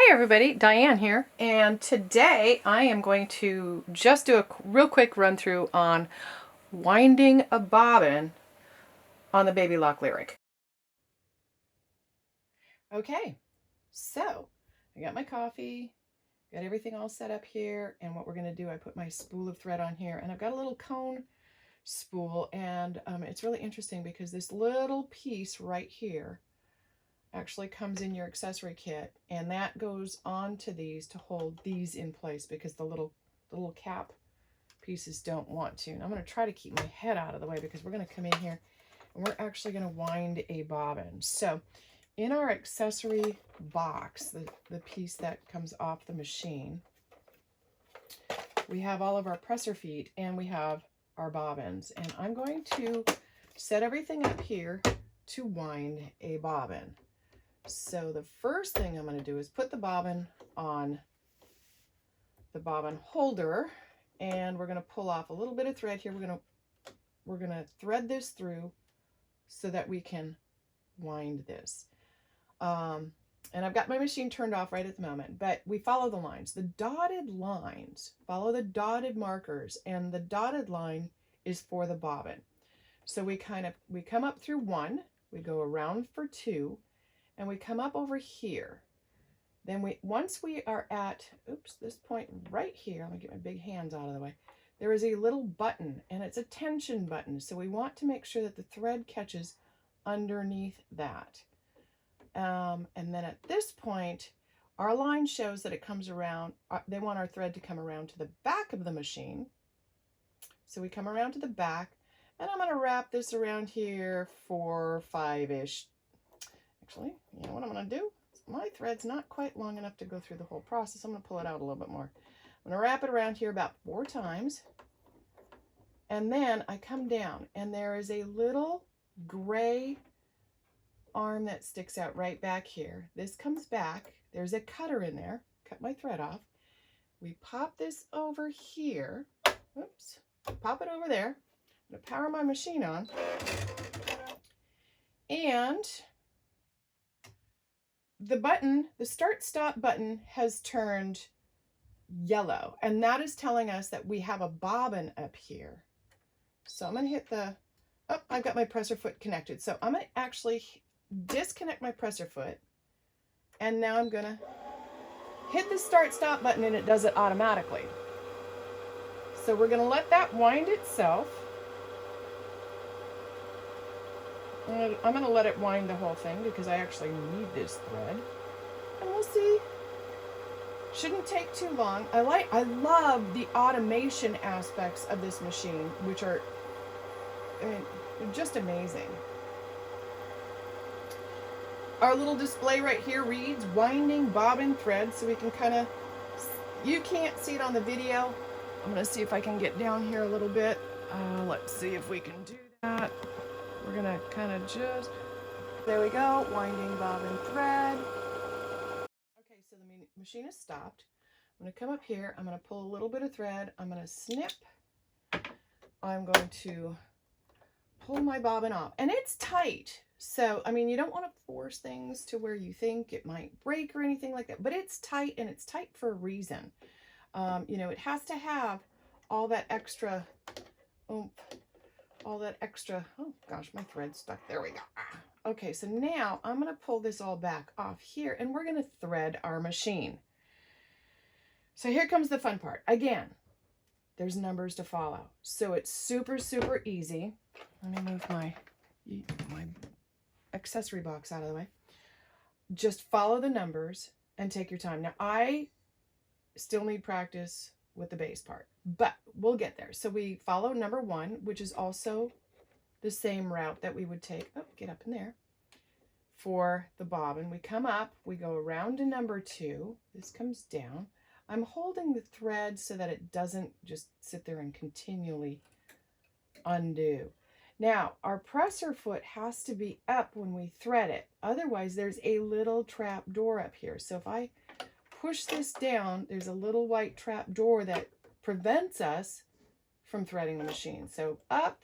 Hey everybody, Diane here, and today I am going to just do a real quick run through on winding a bobbin on the Baby Lock Lyric. Okay, so I got my coffee, got everything all set up here, and what we're going to do, I put my spool of thread on here, and I've got a little cone spool, and it's really interesting because this little piece right here actually comes in your accessory kit, and that goes onto these to hold these in place because the little cap pieces don't want to. And I'm going to try to keep my head out of the way because we're going to come in here and we're actually going to wind a bobbin. So in our accessory box, the piece that comes off the machine, we have all of our presser feet and we have our bobbins, and I'm going to set everything up here to wind a bobbin. So the first thing I'm going to do is put the bobbin on the bobbin holder, and we're going to pull off a little bit of thread here. We're going to thread this through so that we can wind this. And I've got my machine turned off right at the moment, but we follow the lines. The dotted lines, follow the dotted markers, and the dotted line is for the bobbin. So we come up through one, we go around for two, and we come up over here. Then once we are at, this point right here, I'm gonna get my big hands out of the way. There is a little button, and it's a tension button. So we want to make sure that the thread catches underneath that. And then at this point, our line shows that it comes around, they want our thread to come around to the back of the machine. So we come around to the back, and I'm gonna wrap this around here for 5-ish. Actually, you know what I'm going to do? My thread's not quite long enough to go through the whole process. I'm going to pull it out a little bit more. I'm going to wrap it around here about 4 times. And then I come down, and there is a little gray arm that sticks out right back here. This comes back. There's a cutter in there. Cut my thread off. We pop this over here. Oops. Pop it over there. I'm going to power my machine on. And the button, the start-stop button, has turned yellow, and that is telling us that we have a bobbin up here. So I'm going to hit I've got my presser foot connected. So I'm going to actually disconnect my presser foot, and now I'm going to hit the start-stop button, and it does it automatically. So we're going to let that wind itself. I'm going to let it wind the whole thing because I actually need this thread. And we'll see. Shouldn't take too long. I love the automation aspects of this machine, which are, they're just amazing. Our little display right here reads winding bobbin thread, so we can you can't see it on the video. I'm going to see if I can get down here a little bit. Let's see if we can do that. We're going to there we go, winding bobbin thread. Okay, so the machine is stopped. I'm going to come up here, I'm going to pull a little bit of thread, I'm going to snip, I'm going to pull my bobbin off, and it's tight. So, I mean, you don't want to force things to where you think it might break or anything like that, but it's tight, and it's tight for a reason. You know, it has to have all that extra oomph. Oh gosh, my thread's stuck. There we go. Okay, so now I'm going to pull this all back off here, and we're going to thread our machine. So here comes the fun part. Again, there's numbers to follow. So it's super, super easy. Let me move my accessory box out of the way. Just follow the numbers and take your time. Now, I still need practice with the base part, but we'll get there. So we follow number 1, which is also the same route that we would take, get up in there, for the bobbin. We come up, we go around to number 2, this comes down. I'm holding the thread so that it doesn't just sit there and continually undo. Now, our presser foot has to be up when we thread it. Otherwise, there's a little trap door up here. So if I push this down, there's a little white trap door that prevents us from threading the machine. So up,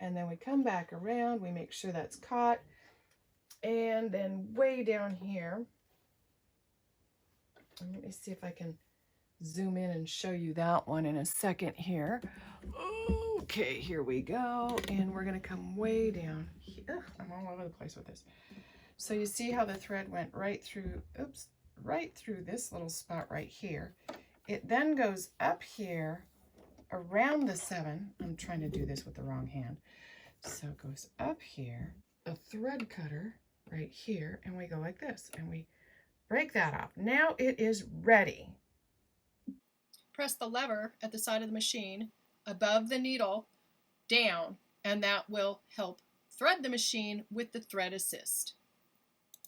and then we come back around, we make sure that's caught, and then way down here, Let me see if I can zoom in and show you that one in a second here. Okay, here we go. And we're going to come way down here. I'm all over the place with this. So you see how the thread went right through, oops, right through this little spot right here. It then goes up here around the 7. I'm trying to do this with the wrong hand. So it goes up here, a thread cutter right here, and we go like this, and we break that off. Now it is ready. Press the lever at the side of the machine above the needle down, and that will help thread the machine with the thread assist.